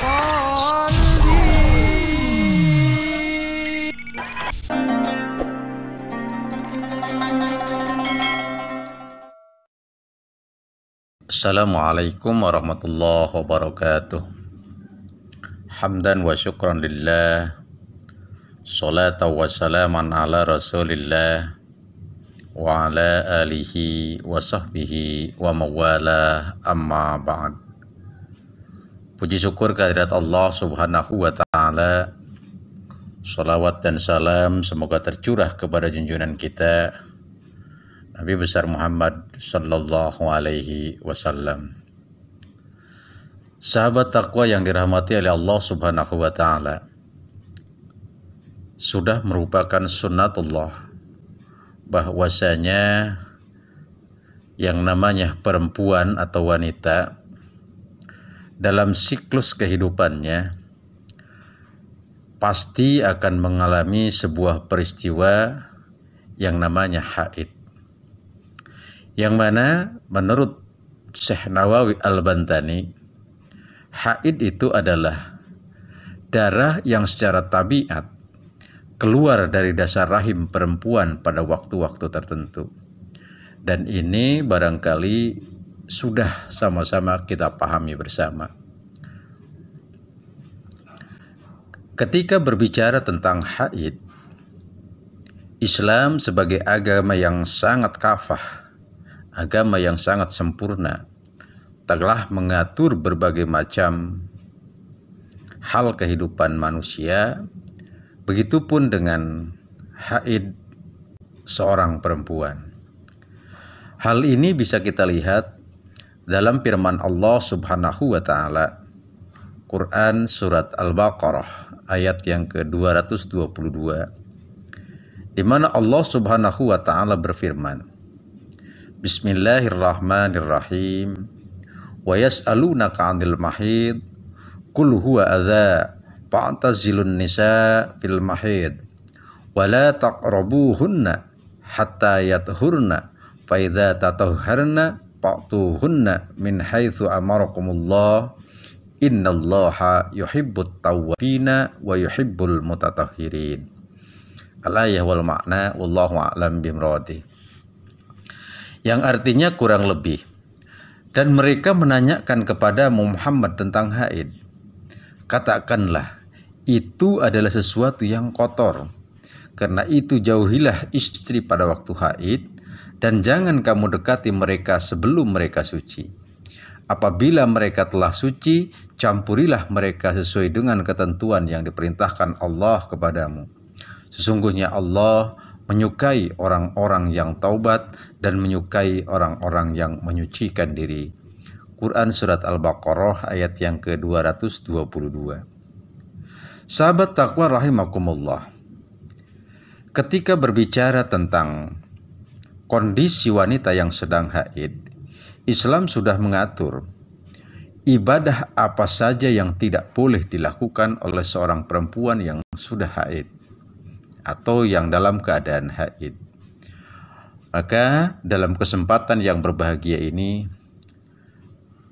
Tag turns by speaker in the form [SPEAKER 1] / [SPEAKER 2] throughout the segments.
[SPEAKER 1] قلبي.
[SPEAKER 2] Assalamualaikum warahmatullahi wabarakatuh. Hamdan wa syukran lillah, salatan wa salaman ala rasulillah, wa ala alihi wa sahbihi wa mawalah, amma ba'd. Puji syukur kehadirat Allah subhanahu wa ta'ala. Salawat dan salam semoga tercurah kepada junjungan kita Nabi besar Muhammad sallallahu alaihi wasallam. Sahabat takwa yang dirahmati oleh Allah subhanahu wa ta'ala, sudah merupakan sunnatullah bahwasanya yang namanya perempuan atau wanita dalam siklus kehidupannya pasti akan mengalami sebuah peristiwa yang namanya haid, yang mana menurut Syekh Nawawi Al-Bantani, haid itu adalah darah yang secara tabiat keluar dari dasar rahim perempuan pada waktu-waktu tertentu. Dan ini barangkali sudah sama-sama kita pahami bersama. Ketika berbicara tentang haid, Islam sebagai agama yang sangat kafah, agama yang sangat sempurna, telah mengatur berbagai macam hal kehidupan manusia, begitupun dengan haid seorang perempuan. Hal ini bisa kita lihat dalam firman Allah subhanahu wa ta'ala, Quran surat Al-Baqarah ayat yang ke-222, di mana Allah subhanahu wa ta'ala berfirman, Bismillahirrahmanirrahim. Wa yas'alunaka 'anil mahid qul huwa adza fa'tazilun nisa fil mahid wa la taqrabuhunna hatta yathurna fa idza tatahharna fa'tuhunna min haitsu amarakumullah innallaha yuhibbut tawwabina wa yuhibbul mutatahhirin. Al-ayah wal makna wallahu a'lam bimuradi. Yang artinya kurang lebih, dan mereka menanyakan kepada Muhammad tentang haid, katakanlah itu adalah sesuatu yang kotor, karena itu jauhilah istri pada waktu haid, dan jangan kamu dekati mereka sebelum mereka suci. Apabila mereka telah suci, campurilah mereka sesuai dengan ketentuan yang diperintahkan Allah kepadamu. Sesungguhnya Allah menyukai orang-orang yang taubat dan menyukai orang-orang yang menyucikan diri. Quran surat Al-Baqarah ayat yang ke-222. Sahabat takwa rahimakumullah, ketika berbicara tentang kondisi wanita yang sedang haid, Islam sudah mengatur ibadah apa saja yang tidak boleh dilakukan oleh seorang perempuan yang sudah haid atau yang dalam keadaan haid. Maka dalam kesempatan yang berbahagia ini,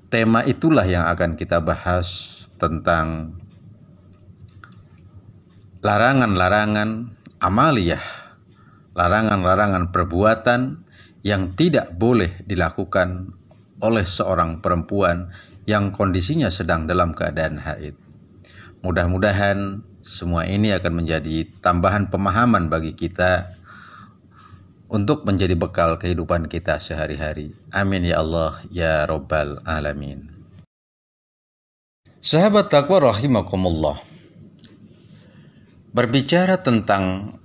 [SPEAKER 2] tema itulah yang akan kita bahas tentang larangan-larangan amaliyah, larangan-larangan perbuatan yang tidak boleh dilakukan oleh seorang perempuan yang kondisinya sedang dalam keadaan haid. Mudah-mudahan semua ini akan menjadi tambahan pemahaman bagi kita untuk menjadi bekal kehidupan kita sehari-hari. Amin ya Allah ya Rabbal Alamin. Sahabat takwa rahimakumullah, berbicara tentang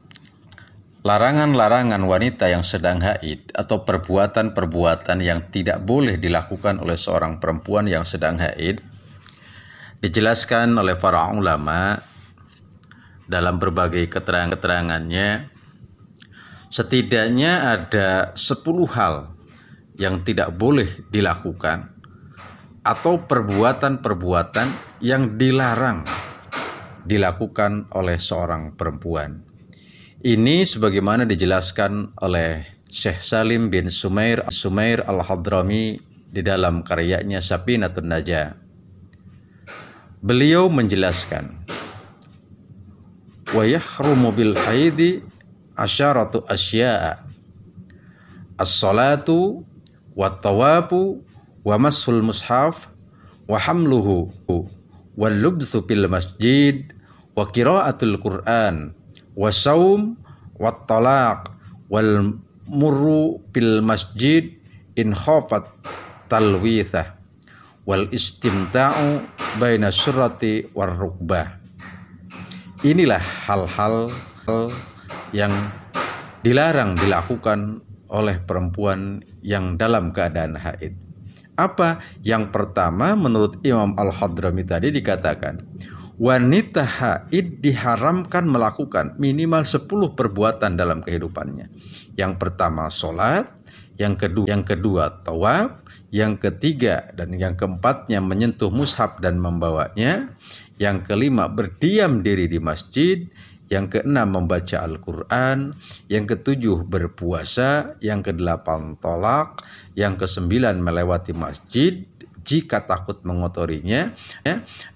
[SPEAKER 2] larangan-larangan wanita yang sedang haid atau perbuatan-perbuatan yang tidak boleh dilakukan oleh seorang perempuan yang sedang haid, dijelaskan oleh para ulama dalam berbagai keterangannya. Setidaknya ada 10 hal yang tidak boleh dilakukan atau perbuatan-perbuatan yang dilarang dilakukan oleh seorang perempuan. Ini sebagaimana dijelaskan oleh Syekh Salim bin Sumair Al-Hadrami di dalam karyanya Safinatun Najah, Beliau menjelaskan, wa yahrumu bil haidi asyaratu asya'a, as-salatu wa tawafu wa mashul mushaf wa hamluhu wal lubsu fil masjid wa qiraatul Qur'an wa saum wa talaq wal murru fil masjid in khafat talwithah wal istimta'u baina surati war rukbah. Inilah hal-hal yang dilarang dilakukan oleh perempuan yang dalam keadaan haid. Apa? Yang pertama, menurut Imam Al-Hadrami tadi dikatakan, wanita haid diharamkan melakukan minimal 10 perbuatan dalam kehidupannya. Yang pertama sholat, yang kedua tawaf, yang ketiga dan yang keempatnya menyentuh mushaf dan membawanya, yang kelima berdiam diri di masjid, yang keenam membaca Al-Quran, yang ketujuh berpuasa, yang kedelapan tolak, yang kesembilan melewati masjid jika takut mengotorinya,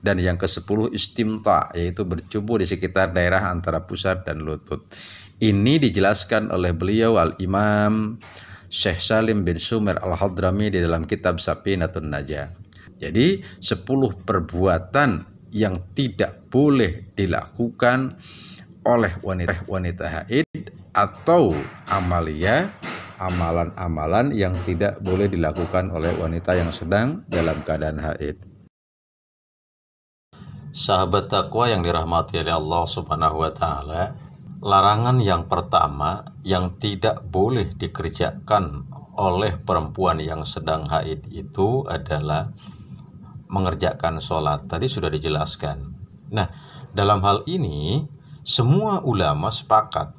[SPEAKER 2] dan yang ke-10 istimta, yaitu bercumbu di sekitar daerah antara pusar dan lutut. Ini dijelaskan oleh beliau Al-Imam Syekh Salim bin Sumer Al-Hadrami di dalam kitab Safinatun Najah. Jadi 10 perbuatan yang tidak boleh dilakukan oleh wanita haid atau amalan-amalan yang tidak boleh dilakukan oleh wanita yang sedang dalam keadaan haid. Sahabat takwa yang dirahmati oleh Allah Subhanahu wa taala, larangan yang pertama yang tidak boleh dikerjakan oleh perempuan yang sedang haid itu adalah mengerjakan sholat. Tadi sudah dijelaskan. Nah, dalam hal ini semua ulama sepakat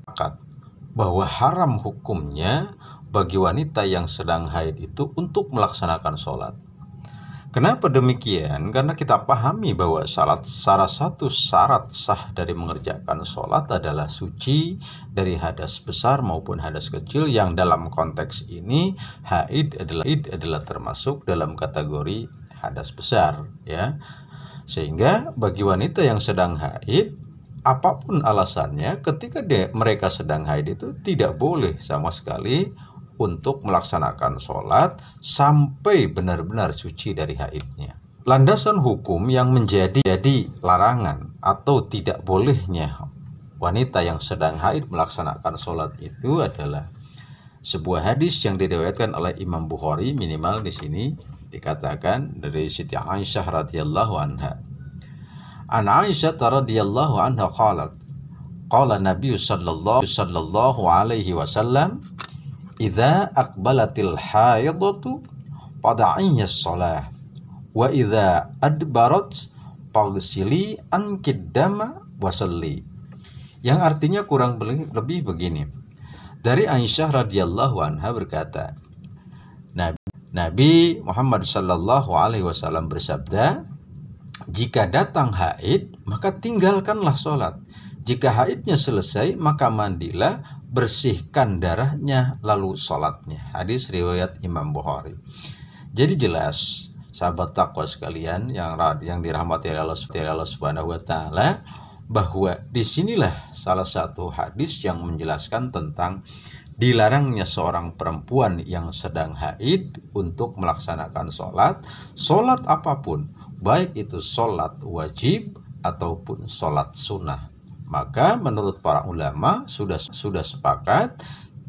[SPEAKER 2] bahwa haram hukumnya bagi wanita yang sedang haid itu untuk melaksanakan sholat. Kenapa demikian? Karena kita pahami bahwa salah satu syarat sah dari mengerjakan sholat adalah suci dari hadas besar maupun hadas kecil, yang dalam konteks ini haid adalah termasuk dalam kategori hadas besar, ya. Sehingga bagi wanita yang sedang haid, apapun alasannya, ketika mereka sedang haid itu tidak boleh sama sekali untuk melaksanakan sholat sampai benar-benar suci dari haidnya. Landasan hukum yang menjadi larangan atau tidak bolehnya wanita yang sedang haid melaksanakan sholat itu adalah sebuah hadis yang diriwayatkan oleh Imam Bukhari, minimal di sini dikatakan dari Siti Aisyah radhiyallahu anha. An Aisyah radhiyallahu anha qalat, qala Nabi sallallahu alaihi wasallam, idza aqbalatil haidatu fada'iyas shalah wa idza adbarat faghsili ankid dama wasalli. Yang artinya kurang lebih begini. Dari Aisyah radhiyallahu anha berkata, Nabi Muhammad sallallahu alaihi wasallam bersabda, jika datang haid maka tinggalkanlah sholat. Jika haidnya selesai maka mandilah, bersihkan darahnya lalu sholatnya. Hadis riwayat Imam Bukhari. Jadi jelas sahabat takwa sekalian yang dirahmati Allah Subhanahu wa taala, bahwa disinilah salah satu hadis yang menjelaskan tentang dilarangnya seorang perempuan yang sedang haid untuk melaksanakan sholat apapun, baik itu sholat wajib ataupun sholat sunnah. Maka menurut para ulama sudah sepakat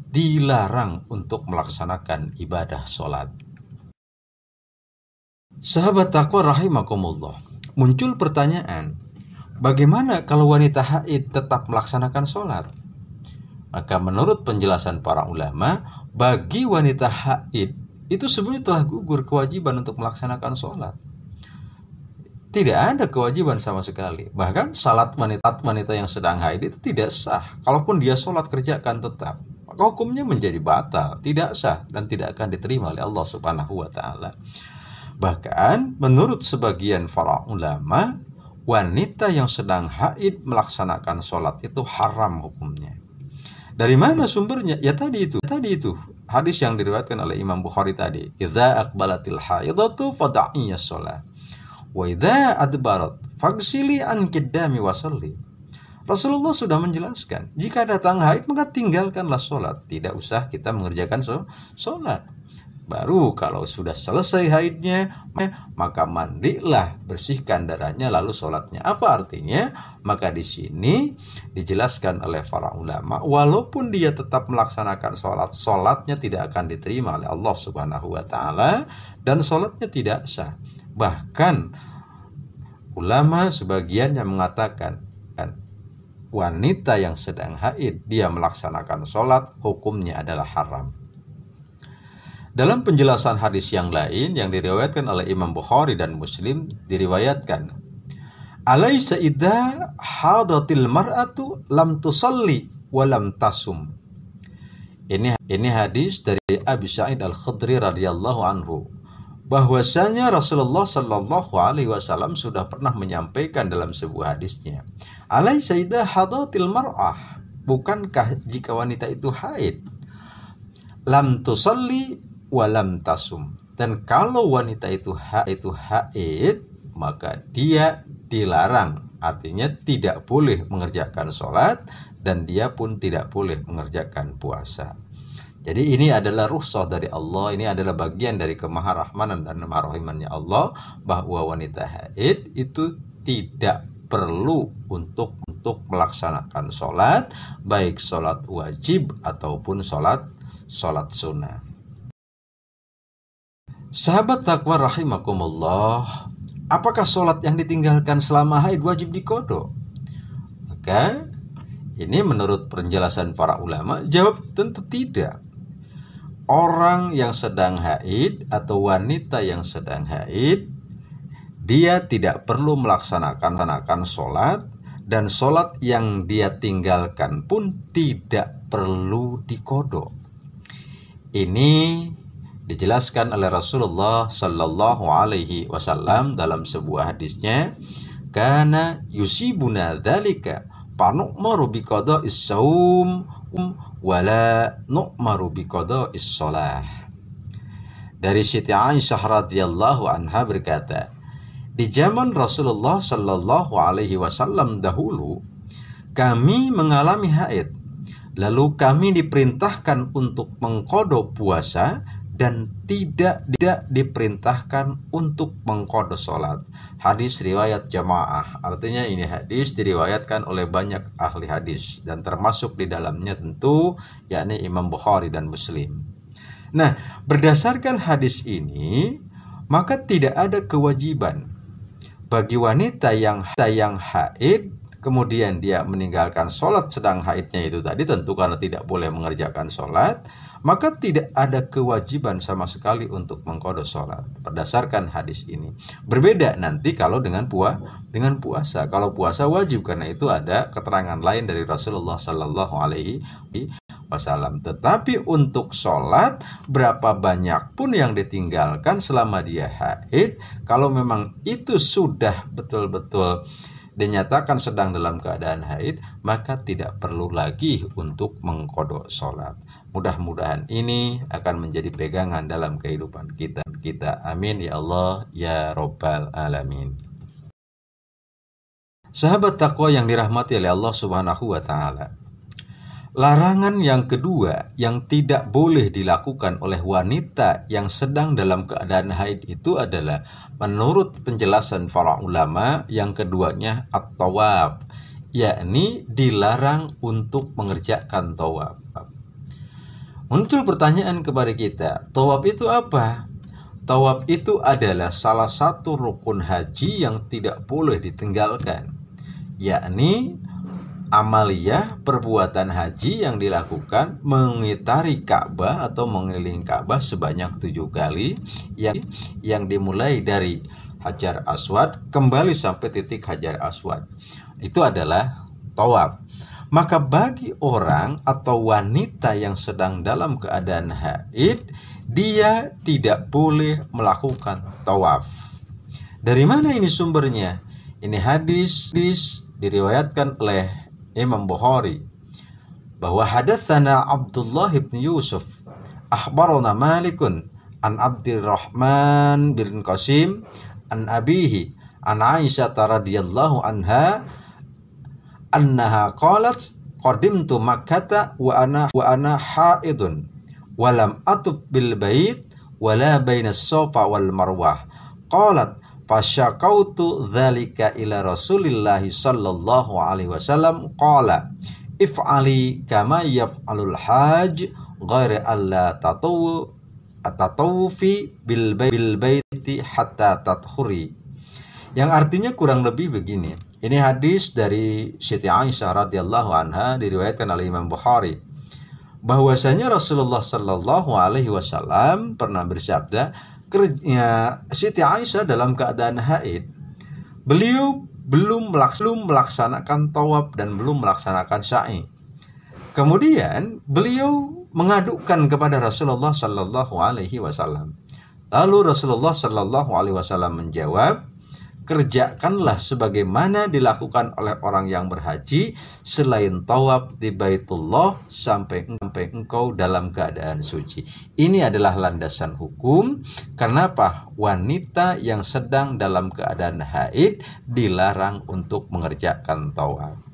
[SPEAKER 2] dilarang untuk melaksanakan ibadah sholat. Sahabat takwa rahimakumullah, muncul pertanyaan, bagaimana kalau wanita haid tetap melaksanakan sholat? Maka menurut penjelasan para ulama, bagi wanita haid itu sebenarnya telah gugur kewajiban untuk melaksanakan sholat. Tidak ada kewajiban sama sekali. Bahkan salat wanita yang sedang haid itu tidak sah. Kalaupun dia sholat kerjakan tetap, maka hukumnya menjadi batal, tidak sah dan tidak akan diterima oleh Allah Subhanahu wa taala. Bahkan menurut sebagian para ulama, wanita yang sedang haid melaksanakan sholat itu haram hukumnya. Dari mana sumbernya? Ya tadi itu hadis yang diriwayatkan oleh Imam Bukhari tadi, idza aqbalatil haidatu fada'iyas shalah wa idza adbarat fagsili an kiddami wasalli. Rasulullah sudah menjelaskan, jika datang haid maka tinggalkanlah sholat, tidak usah kita mengerjakan sholat. Baru kalau sudah selesai haidnya, maka mandilah, bersihkan darahnya, lalu sholatnya. Apa artinya? Maka di sini dijelaskan oleh para ulama, walaupun dia tetap melaksanakan sholat, sholatnya tidak akan diterima oleh Allah Subhanahu wa Ta'ala, dan sholatnya tidak sah. Bahkan ulama sebagian yang mengatakan, wanita yang sedang haid dia melaksanakan sholat, hukumnya adalah haram. Dalam penjelasan hadis yang lain yang diriwayatkan oleh Imam Bukhari dan Muslim, diriwayatkan, alaysa idza hadatil mar'atu lam tusalli wa lam tasum. Ini hadis dari Abi Sa'id Al-Khudri radhiyallahu anhu, bahwasanya Rasulullah sallallahu alaihi wasallam sudah pernah menyampaikan dalam sebuah hadisnya, alaysa idza hadatil mar'ah, bukankah jika wanita itu haid, lam tusalli walam tasum, dan kalau wanita itu haid maka dia dilarang, artinya tidak boleh mengerjakan sholat dan dia pun tidak boleh mengerjakan puasa. Jadi ini adalah rukhsah dari Allah, ini adalah bagian dari kemaharahmanan dan kemaharahimannya Allah, bahwa wanita haid itu tidak perlu untuk melaksanakan sholat, baik sholat wajib ataupun sholat sunnah. Sahabat takwa rahimakumullah, apakah sholat yang ditinggalkan selama haid wajib diqodho? Maka ini menurut penjelasan para ulama, jawab tentu tidak. Orang yang sedang haid atau wanita yang sedang haid, dia tidak perlu melaksanakan sholat, dan sholat yang dia tinggalkan pun tidak perlu diqodho. Ini dijelaskan oleh Rasulullah sallallahu alaihi wasallam dalam sebuah hadisnya, kana yusibuna dzalika fa nu'maru bi qada'is shaum wala nu'maru bi qada'is shalah. Dari Siti Aisyah radhiyallahu anha berkata, di zaman Rasulullah sallallahu alaihi wasallam dahulu kami mengalami haid, lalu kami diperintahkan untuk mengqadha puasa dan tidak diperintahkan untuk mengqadha sholat. Hadis riwayat jamaah, artinya ini hadis diriwayatkan oleh banyak ahli hadis, dan termasuk di dalamnya tentu yakni Imam Bukhari dan Muslim. Nah, berdasarkan hadis ini, maka tidak ada kewajiban bagi wanita yang haid, kemudian dia meninggalkan sholat sedang haidnya itu tadi, tentu karena tidak boleh mengerjakan sholat, maka tidak ada kewajiban sama sekali untuk mengqadha sholat berdasarkan hadis ini. Berbeda nanti kalau dengan puasa. Kalau puasa wajib, karena itu ada keterangan lain dari Rasulullah sallallahu alaihi wasallam. Tetapi untuk sholat, berapa banyak pun yang ditinggalkan selama dia haid, kalau memang itu sudah betul-betul dinyatakan sedang dalam keadaan haid, maka tidak perlu lagi untuk mengqadha sholat. Mudah-mudahan ini akan menjadi pegangan dalam kehidupan kita. Amin ya Allah ya Rabbal Alamin. Sahabat takwa yang dirahmati oleh Allah Subhanahu wa Ta'ala, larangan yang kedua yang tidak boleh dilakukan oleh wanita yang sedang dalam keadaan haid itu adalah, menurut penjelasan para ulama, yang keduanya at-tawaf, yakni dilarang untuk mengerjakan tawaf. Muncul pertanyaan kepada kita, tawaf itu apa? Tawaf itu adalah salah satu rukun haji yang tidak boleh ditinggalkan, yakni amaliyah perbuatan haji yang dilakukan mengitari Ka'bah atau mengelilingi Ka'bah sebanyak 7 kali, yang dimulai dari Hajar Aswad kembali sampai titik Hajar Aswad. Itu adalah tawaf. Maka bagi orang atau wanita yang sedang dalam keadaan haid, dia tidak boleh melakukan tawaf. Dari mana ini sumbernya? Ini hadis diriwayatkan oleh Imam Bukhari, bahwa hadatsana Abdullah bin Yusuf akhbarana Malikun an Abdurrahman bin Qasim an abihi an Aisyah radhiyallahu anha annaha qalat qadimtu Makkah wa ana haidun wa lam atuf bil bait wala bainas Safa wal Marwah. Qalat fasyakautu dzalika ila Rasulillah sallallahu alaihi wasallam qala if'ali kama yaf'alul hajj ghairi alla tatawufi bil baiti hatta tathuri. Yang artinya kurang lebih begini. Ini hadis dari Siti Aisyah radhiyallahu anha diriwayatkan oleh Imam Bukhari, bahwasanya Rasulullah sallallahu alaihi wasallam pernah bersabda, Siti Aisyah dalam keadaan haid, beliau belum melaksanakan tawaf dan belum melaksanakan sa'i. Kemudian beliau mengadukan kepada Rasulullah sallallahu alaihi wasallam. Lalu Rasulullah sallallahu alaihi wasallam menjawab, kerjakanlah sebagaimana dilakukan oleh orang yang berhaji selain tawaf di Baitullah sampai engkau dalam keadaan suci. Ini adalah landasan hukum. Kenapa wanita yang sedang dalam keadaan haid dilarang untuk mengerjakan tawaf.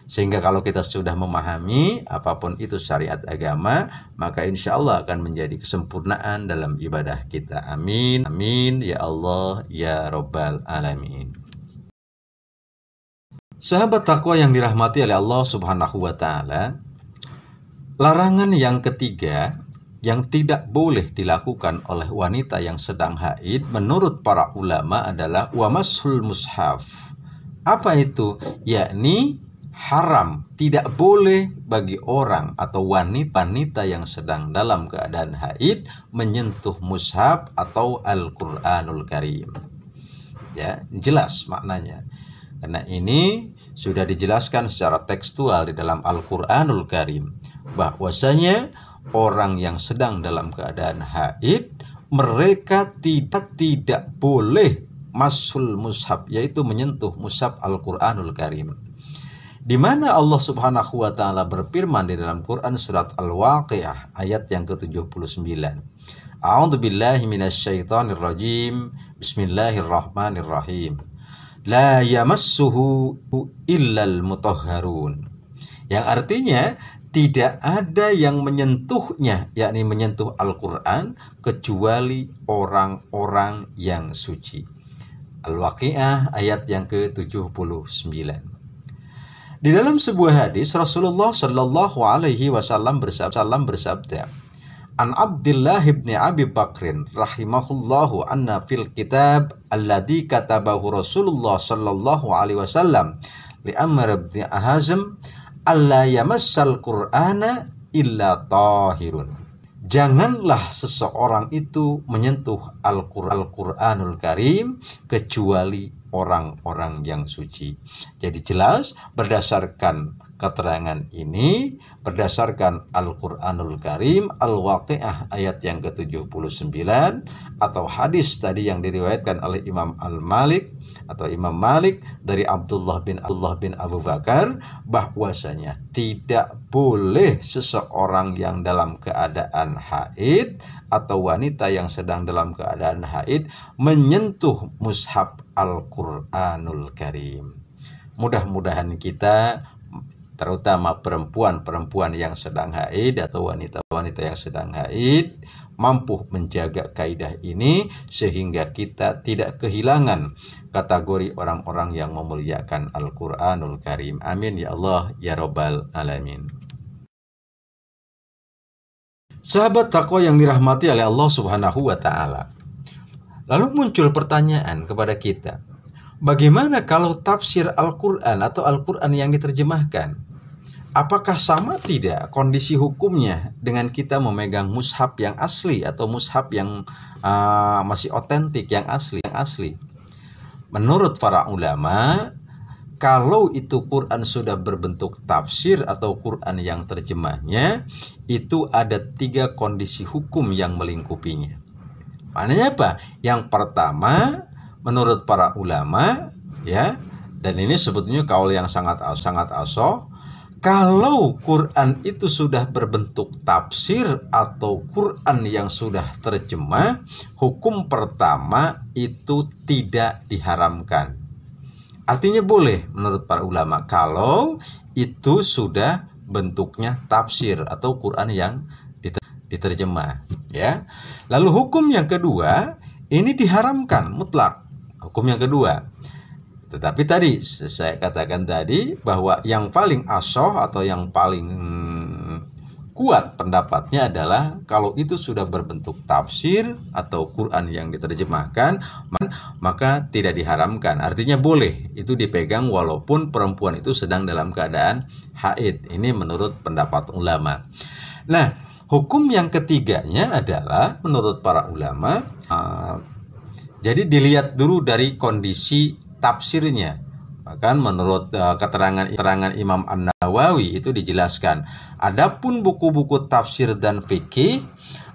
[SPEAKER 2] Sehingga kalau kita sudah memahami apapun itu syariat agama, maka insya Allah akan menjadi kesempurnaan dalam ibadah kita. Amin. Amin. Ya Allah, ya Rabbal Alamin. Sahabat takwa yang dirahmati oleh Allah Subhanahu wa Ta'ala, larangan yang ketiga yang tidak boleh dilakukan oleh wanita yang sedang haid menurut para ulama adalah wamashul mushaf. Apa itu? Yakni haram, tidak boleh bagi orang atau wanita yang sedang dalam keadaan haid menyentuh mushaf atau Al-Qur'anul Karim. Ya, jelas maknanya. Karena ini sudah dijelaskan secara tekstual di dalam Al-Qur'anul Karim, bahwasanya orang yang sedang dalam keadaan haid, mereka tidak boleh masul mushaf, yaitu menyentuh mushaf Al-Qur'anul Karim. Di mana Allah Subhanahu wa Ta'ala berfirman di dalam Quran surat Al-Waqiah ayat yang ke-79. A'udzu billahi minasyaitonir rajim. Bismillahirrahmanirrahim. La yamassuhu illal mutahharun. Yang artinya tidak ada yang menyentuhnya, yakni menyentuh Al-Quran, kecuali orang-orang yang suci. Al-Waqiah ayat yang ke-79. Di dalam sebuah hadis Rasulullah Shallallahu Alaihi Wasallam bersabda, An Abdullah ibn Abi Bakrin rahimahullahu anna fil kitab alladhi katabahu Rasulullah Shallallahu Alaihi Wasallam li Amr ibn Hazm alla yamassal Qur'ana illa tahirun. Janganlah seseorang itu menyentuh Al-Qur'anul Karim kecuali orang-orang yang suci. Jadi jelas berdasarkan keterangan ini, berdasarkan Al-Qur'anul Karim, Al-Waqiah ayat yang ke-79, atau hadis tadi yang diriwayatkan oleh Imam Malik dari Abdullah bin Abu Bakar, bahwasanya tidak boleh seseorang yang dalam keadaan haid atau wanita yang sedang dalam keadaan haid menyentuh mushaf Al-Qur'anul Karim. Mudah-mudahan kita, terutama perempuan yang sedang haid atau wanita-wanita yang sedang haid, mampu menjaga kaidah ini sehingga kita tidak kehilangan kategori orang-orang yang memuliakan Al-Qur'anul Karim. Amin ya Allah ya Rabbal Alamin. Sahabat takwa yang dirahmati oleh Allah Subhanahu wa Ta'ala, lalu muncul pertanyaan kepada kita, bagaimana kalau tafsir Al-Quran atau Al-Quran yang diterjemahkan? Apakah sama tidak kondisi hukumnya dengan kita memegang mushaf yang asli atau mushaf yang masih otentik, yang asli? Menurut para ulama, kalau itu Quran sudah berbentuk tafsir atau Quran yang terjemahnya, itu ada 3 kondisi hukum yang melingkupinya. Maknanya apa? Yang pertama, menurut para ulama, ya, dan ini sebetulnya kaul yang sangat asoh, Kalau Quran itu sudah berbentuk tafsir atau Quran yang sudah terjemah, hukum pertama itu tidak diharamkan. Artinya boleh menurut para ulama kalau itu sudah bentuknya tafsir atau Quran yang diterjemah, ya. Lalu hukum yang kedua, ini diharamkan mutlak. Hukum yang kedua. Tetapi tadi saya katakan tadi bahwa yang paling asoh atau yang paling kuat pendapatnya adalah kalau itu sudah berbentuk tafsir atau Quran yang diterjemahkan, maka tidak diharamkan. Artinya boleh itu dipegang walaupun perempuan itu sedang dalam keadaan haid. Ini menurut pendapat ulama. Nah, hukum yang ketiganya adalah menurut para ulama, jadi dilihat dulu dari kondisi tafsirnya. Bahkan menurut keterangan Imam An-Nawawi itu dijelaskan, adapun buku-buku tafsir dan fikih,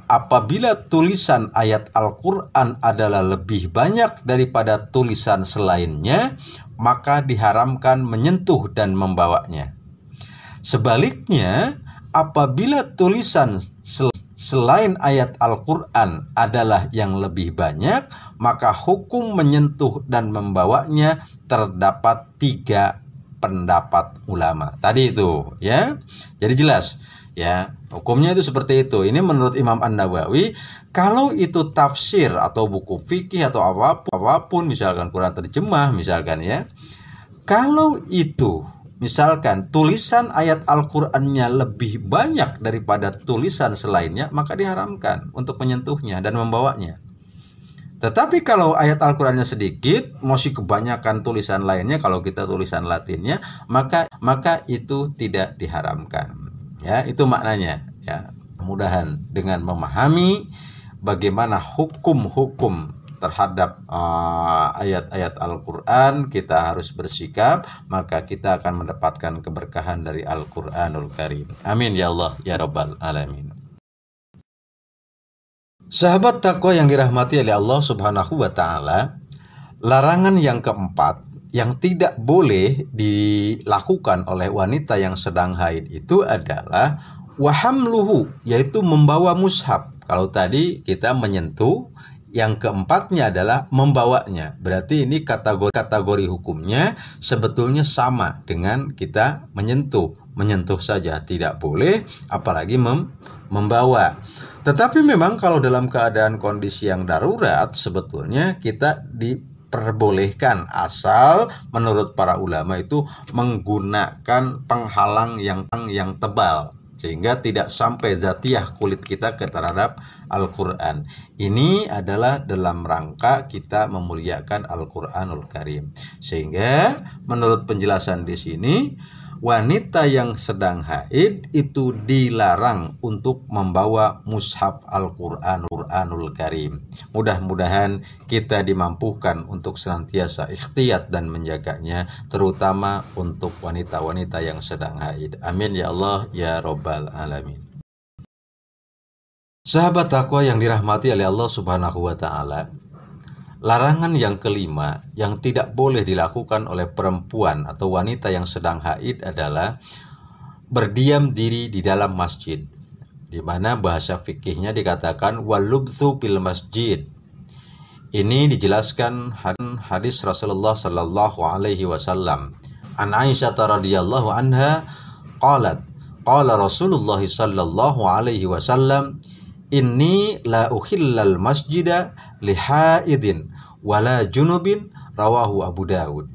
[SPEAKER 2] apabila tulisan ayat Al-Quran adalah lebih banyak daripada tulisan selainnya, maka diharamkan menyentuh dan membawanya. Sebaliknya, apabila tulisan selain ayat Al-Quran adalah yang lebih banyak, maka hukum menyentuh dan membawanya terdapat 3 pendapat ulama. Tadi itu, ya. Jadi jelas, ya. Hukumnya itu seperti itu. Ini menurut Imam An-Nawawi, kalau itu tafsir atau buku fikih atau apapun, misalkan Quran terjemah, misalkan ya. Kalau itu misalkan tulisan ayat Al-Qur'annya lebih banyak daripada tulisan selainnya, maka diharamkan untuk menyentuhnya dan membawanya. Tetapi kalau ayat Al-Qur'annya sedikit, masih kebanyakan tulisan lainnya, kalau kita tulisan Latinnya, maka itu tidak diharamkan. Ya, itu maknanya. Ya, mudah-mudahan dengan memahami bagaimana hukum-hukum terhadap ayat-ayat Al-Quran, kita harus bersikap, maka kita akan mendapatkan keberkahan dari Al-Quranul Karim. Amin ya Allah ya Rabbal Alamin. Sahabat takwa yang dirahmati oleh Allah Subhanahu wa Ta'ala, larangan yang keempat yang tidak boleh dilakukan oleh wanita yang sedang haid itu adalah wahamluhu, yaitu membawa mushaf. Kalau tadi kita menyentuh, yang keempatnya adalah membawanya. Berarti ini kategori hukumnya sebetulnya sama dengan kita menyentuh. Menyentuh saja tidak boleh, apalagi membawa. Tetapi memang kalau dalam keadaan kondisi yang darurat, sebetulnya kita diperbolehkan, asal menurut para ulama itu menggunakan penghalang yang tebal, sehingga tidak sampai zatiah kulit kita terhadap Al-Quran. Ini adalah dalam rangka kita memuliakan Al-Quranul Karim. Sehingga menurut penjelasan di sini, wanita yang sedang haid itu dilarang untuk membawa mushaf Al-Quranul Karim. Mudah-mudahan kita dimampukan untuk senantiasa ikhtiyat dan menjaganya, terutama untuk wanita-wanita yang sedang haid. Amin ya Allah ya Rabbal Alamin. Sahabat takwa yang dirahmati oleh Allah Subhanahu wa Ta'ala, larangan yang kelima yang tidak boleh dilakukan oleh perempuan atau wanita yang sedang haid adalah berdiam diri di dalam masjid, di mana bahasa fikihnya dikatakan walubthu fil masjid. Ini dijelaskan hadis Rasulullah sallallahu alaihi wasallam. An Aisyah radhiyallahu anha qalat qala Rasulullah sallallahu alaihi wasallam, inni la ukhillal masjida li haidin wala junubin, rawahu Abu Daud.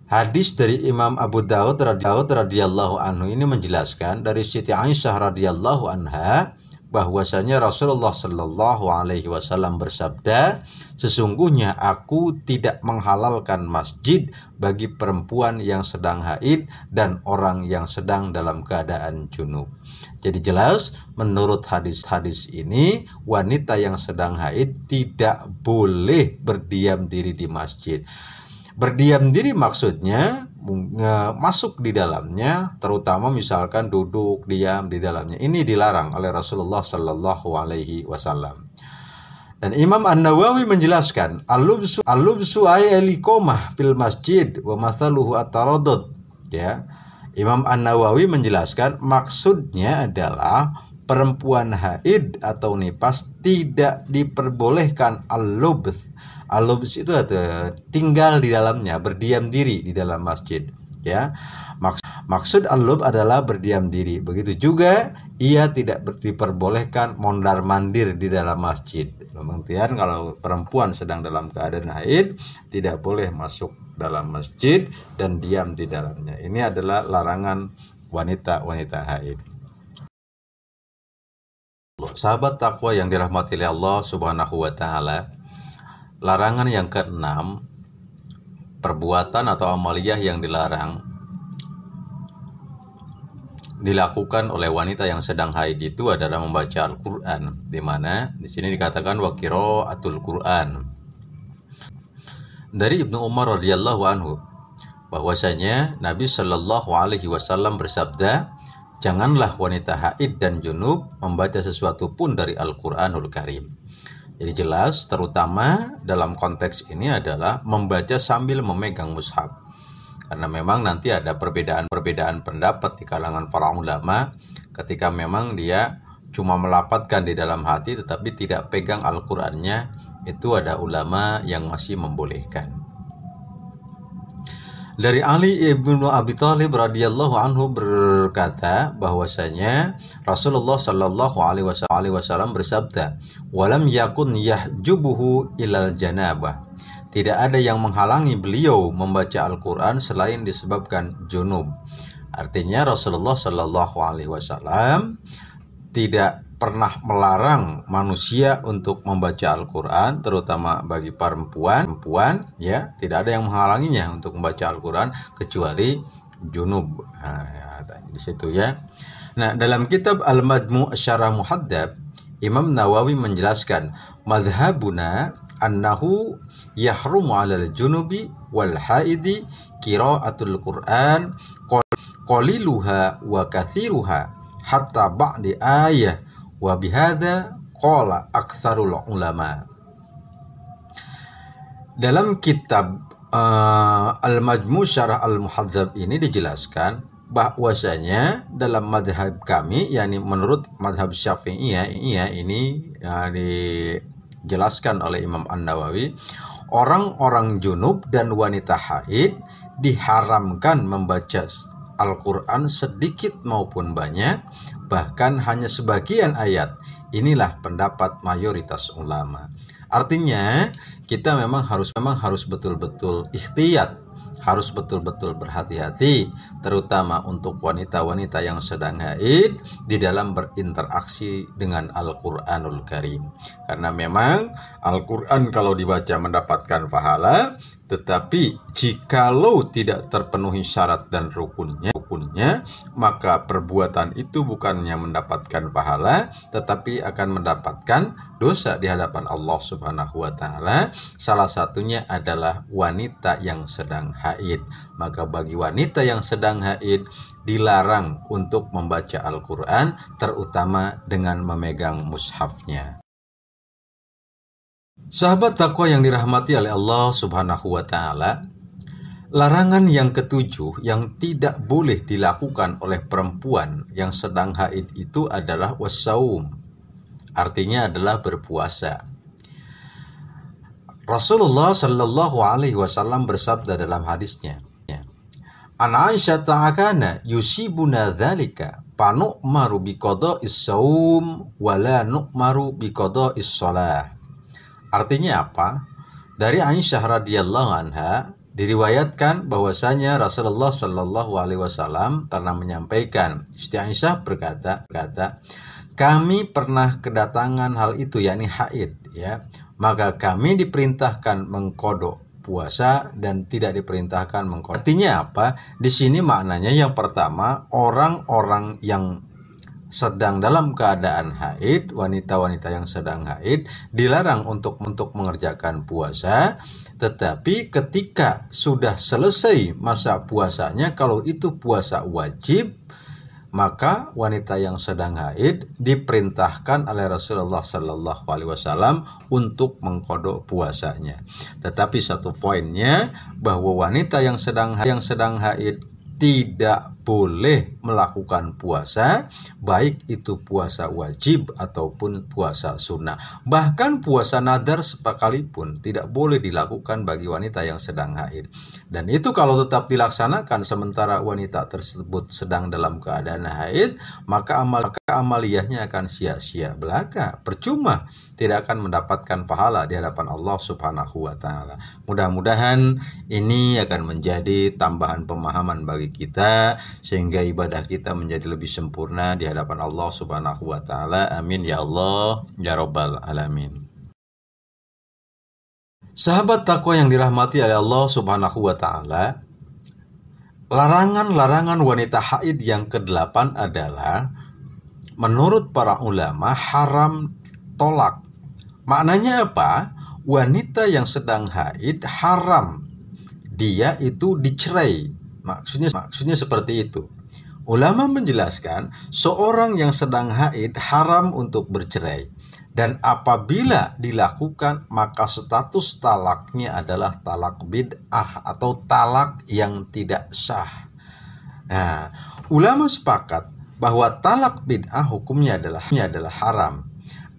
[SPEAKER 2] Hadis dari Imam Abu Daud radhiyallahu anhu ini menjelaskan dari Siti Aisyah radhiyallahu anha bahwasanya Rasulullah sallallahu alaihi wasallam bersabda, sesungguhnya aku tidak menghalalkan masjid bagi perempuan yang sedang haid dan orang yang sedang dalam keadaan junub. Jadi jelas menurut hadis-hadis ini, wanita yang sedang haid tidak boleh berdiam diri di masjid. Berdiam diri maksudnya masuk di dalamnya, terutama misalkan duduk diam di dalamnya. Ini dilarang oleh Rasulullah sallallahu alaihi wasallam. Dan Imam An-Nawawi menjelaskan, al-lubsu ay al-iqamah fil masjid wa mathaluhu at-taraddud, ya. Imam An-Nawawi menjelaskan maksudnya adalah perempuan haid atau nifas tidak diperbolehkan al-lubth. Al-lubth itu ada tinggal di dalamnya, berdiam diri di dalam masjid, ya. Maksud al-lubth adalah berdiam diri. Begitu juga ia tidak diperbolehkan mondar-mandir di dalam masjid. Kemudian kalau perempuan sedang dalam keadaan haid tidak boleh masuk dalam masjid dan diam di dalamnya. Ini adalah larangan wanita haid. Sahabat takwa yang dirahmati oleh Allah Subhanahu wa taala, larangan yang keenam, perbuatan atau amaliyah yang dilarang dilakukan oleh wanita yang sedang haid itu adalah membaca Al-Qur'an, di mana di sini dikatakan wa qiraatul Qur'an. Dari Ibnu Umar radhiyallahu anhu bahwasanya Nabi Shallallahu alaihi wasallam bersabda, janganlah wanita haid dan junub membaca sesuatu pun dari Al-Qur'anul Karim. Jadi jelas, terutama dalam konteks ini adalah membaca sambil memegang mushaf. Karena memang nanti ada perbedaan pendapat di kalangan para ulama ketika memang dia cuma melapatkan di dalam hati tetapi tidak pegang Al-Qur'annya, itu ada ulama yang masih membolehkan. Dari Ali ibnu Abi Thalib radhiyallahu anhu berkata bahwasanya Rasulullah Shallallahu alaihi wasallam bersabda, "Walam yakun yahjubuhu ilal janabah." Tidak ada yang menghalangi beliau membaca Al-Quran selain disebabkan junub. Artinya Rasulullah Shallallahu alaihi wasallam tidak pernah melarang manusia untuk membaca Al-Quran, terutama bagi perempuan, ya, tidak ada yang menghalanginya untuk membaca Al-Quran kecuali junub. Nah, di situ ya. Nah, dalam kitab Al-Majmu' Syarah Muhaddab, Imam Nawawi menjelaskan, madhabuna annahu yahrumu 'alal junubi wal haidi qiraatul Qur'an qaliluha wa kathiruha hatta ba'di ayah wa bihadza qala aktsarul ulama. Dalam kitab Al-Majmu' Syarah Al-Muhadzab ini dijelaskan bahwasanya dalam mazhab kami, yakni menurut mazhab Syafi'iyah ini dijelaskan oleh Imam An-Nawawi, orang-orang junub dan wanita haid diharamkan membaca Al-Quran sedikit maupun banyak, bahkan hanya sebagian ayat. Inilah pendapat mayoritas ulama. Artinya kita memang harus betul-betul ikhtiyat, harus betul-betul berhati-hati, terutama untuk wanita-wanita yang sedang haid di dalam berinteraksi dengan Al-Qur'anul Karim. Karena memang Al-Qur'an kalau dibaca mendapatkan pahala, tetapi jikalau tidak terpenuhi syarat dan rukunnya, maka perbuatan itu bukannya mendapatkan pahala, tetapi akan mendapatkan dosa di hadapan Allah Subhanahu wa taala. Salah satunya adalah wanita yang sedang haid. Maka bagi wanita yang sedang haid dilarang untuk membaca Al-Qur'an, terutama dengan memegang mushafnya. Sahabat takwa yang dirahmati oleh Allah Subhanahu wa taala, larangan yang ketujuh yang tidak boleh dilakukan oleh perempuan yang sedang haid itu adalah wassaum. Artinya adalah berpuasa. Rasulullah Shallallahu alaihi wasallam bersabda dalam hadisnya, An Aisyah ta'akana yusibuna dzalika fa nu'maru biqada'is saum wa la nu'maru biqada'is shalah. Artinya apa? Dari Aisyah radhiyallahu anha diriwayatkan bahwasanya Rasulullah Shallallahu alaihi wasallam pernah menyampaikan, Siti Aisyah berkata, kami pernah kedatangan hal itu, yakni haid, ya. Maka kami diperintahkan mengkodok puasa dan tidak diperintahkan mengkodok. Artinya apa? Di sini maknanya yang pertama, orang-orang yang sedang dalam keadaan haid, wanita-wanita yang sedang haid dilarang untuk mengerjakan puasa. Tetapi ketika sudah selesai masa puasanya, kalau itu puasa wajib, maka wanita yang sedang haid diperintahkan oleh Rasulullah Sallallahu Alaihi Wasallam untuk mengkodok puasanya. Tetapi satu poinnya, bahwa wanita yang sedang haid tidak boleh melakukan puasa, baik itu puasa wajib ataupun puasa sunnah. Bahkan puasa nadar sekalipun tidak boleh dilakukan bagi wanita yang sedang haid. Dan itu kalau tetap dilaksanakan sementara wanita tersebut sedang dalam keadaan haid, maka amaliyahnya akan sia-sia belaka, percuma, tidak akan mendapatkan pahala di hadapan Allah Subhanahu wa taala. Mudah-mudahan ini akan menjadi tambahan pemahaman bagi kita sehingga ibadah kita menjadi lebih sempurna di hadapan Allah Subhanahu wa taala. Amin ya Allah ya rabbal alamin. Sahabat takwa yang dirahmati oleh Allah Subhanahu wa taala, larangan-larangan wanita haid yang ke-8 adalah menurut para ulama haram tolak. Maknanya apa? Wanita yang sedang haid haram dia itu dicerai. Maksudnya seperti itu. Ulama menjelaskan seorang yang sedang haid haram untuk bercerai. Dan apabila dilakukan maka status talaknya adalah talak bid'ah atau talak yang tidak sah. Nah, ulama sepakat bahwa talak bid'ah hukumnya adalah haram.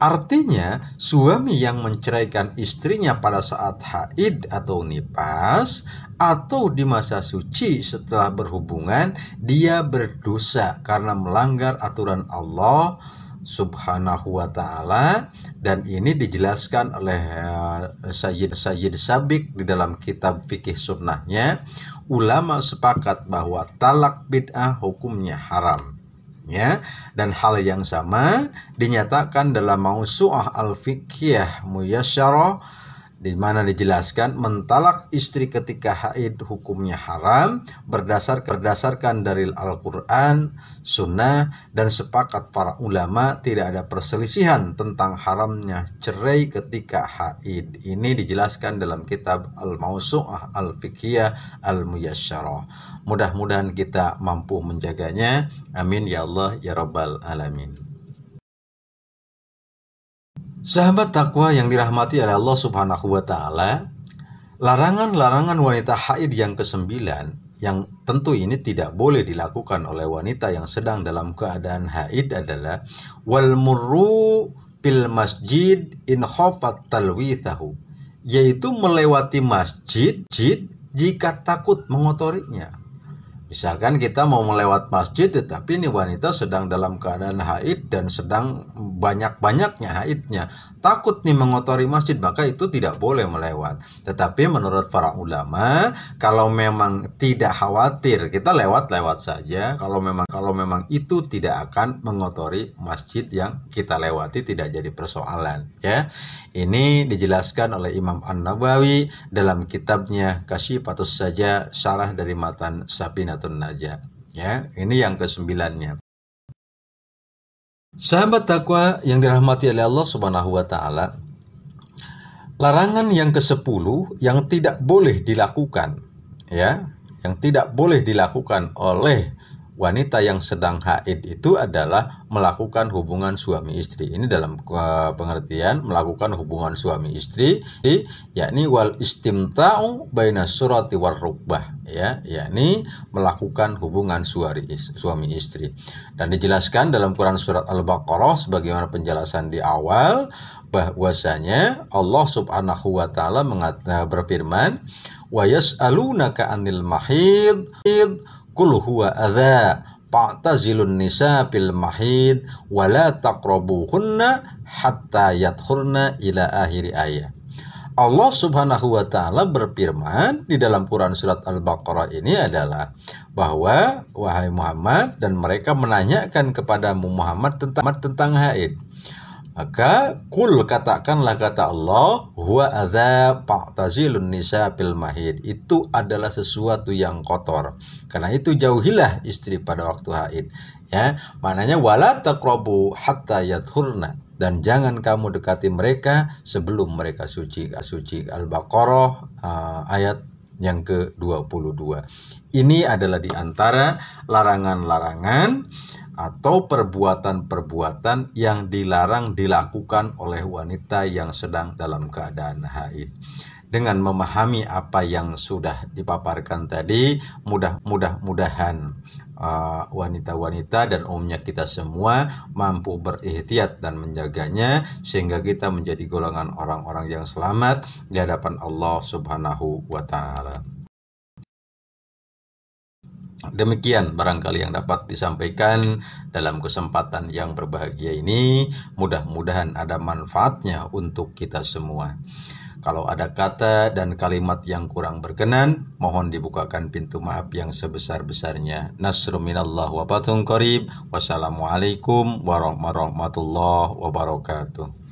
[SPEAKER 2] Artinya, suami yang menceraikan istrinya pada saat haid atau nifas atau di masa suci setelah berhubungan, dia berdosa karena melanggar aturan Allah Subhanahu wa ta'ala. Dan ini dijelaskan oleh Sayyid Sabiq di dalam kitab fikih sunnahnya. Ulama sepakat bahwa talak bid'ah hukumnya haram. Ya, dan hal yang sama dinyatakan dalam Mausu'ah Al-Fiqhiyah Muyasyarah, di mana dijelaskan mentalak istri ketika haid hukumnya haram berdasarkan dalil Al-Quran, Sunnah, dan sepakat para ulama tidak ada perselisihan tentang haramnya cerai ketika haid. Ini dijelaskan dalam kitab Al-Mausu'ah Al-Fiqhiyah Al-Muyasyarah. Mudah-mudahan kita mampu menjaganya. Amin ya Allah ya rabbal alamin. Sahabat takwa yang dirahmati oleh Allah Subhanahu wa taala, larangan-larangan wanita haid yang ke-9 yang tentu ini tidak boleh dilakukan oleh wanita yang sedang dalam keadaan haid adalah wal murru bil masjid in khafat talwithahu, yaitu melewati masjid jika takut mengotorinya. Misalkan kita mau melewat masjid tetapi ini wanita sedang dalam keadaan haid dan sedang banyak-banyaknya haidnya, takut nih mengotori masjid, maka itu tidak boleh melewat. Tetapi menurut para ulama, kalau memang tidak khawatir, kita lewat-lewat saja. Kalau memang itu tidak akan mengotori masjid yang kita lewati, tidak jadi persoalan, ya. Ini dijelaskan oleh Imam An-Nawawi dalam kitabnya Kasyifatus Saja, syarah dari matan Safinatun Najah. Ya, ini yang ke-9-nya. Sahabat takwa yang dirahmati oleh Allah Subhanahu wa taala, larangan yang ke-10 yang tidak boleh dilakukan, ya, yang tidak boleh dilakukan oleh wanita yang sedang haid itu adalah melakukan hubungan suami istri. Ini dalam pengertian melakukan hubungan suami istri, yakni wal istimta'u baina surati war rukbah, ya, yakni melakukan hubungan suami istri. Dan dijelaskan dalam Quran surat Al-Baqarah sebagaimana penjelasan di awal bahwasanya Allah Subhanahu wa taala berfirman, wa yas'alunaka 'anil mahid qul huwa adza fa'tazilun nisa fil mahid wa la taqrabuhunna hatta yadkhulna ila akhir ayat. Allah Subhanahu wa taala berfirman di dalam Quran surat Al-Baqarah ini adalah bahwa wahai Muhammad, dan mereka menanyakan kepadamu Muhammad tentang haid. Maka kul, katakanlah, kata Allah, huwa adza fa'tazilun nisa fil mahid, itu adalah sesuatu yang kotor. Karena itu jauhilah istri pada waktu haid. Ya, maknanya wala taqrabu hatta yadhurna, dan jangan kamu dekati mereka sebelum mereka suci. Al-Baqarah ayat yang ke-22. Ini adalah di antara larangan-larangan atau perbuatan-perbuatan yang dilarang dilakukan oleh wanita yang sedang dalam keadaan haid. dengan memahami apa yang sudah dipaparkan tadi, mudah-mudahan wanita-wanita dan umumnya kita semua mampu berikhtiat dan menjaganya sehingga kita menjadi golongan orang-orang yang selamat di hadapan Allah Subhanahu wa taala. Demikian barangkali yang dapat disampaikan dalam kesempatan yang berbahagia ini. Mudah-mudahan ada manfaatnya untuk kita semua. Kalau ada kata dan kalimat yang kurang berkenan, mohon dibukakan pintu maaf yang sebesar-besarnya. Nasrun minallah wa fathun qarib. Wassalamualaikum warahmatullahi wabarakatuh.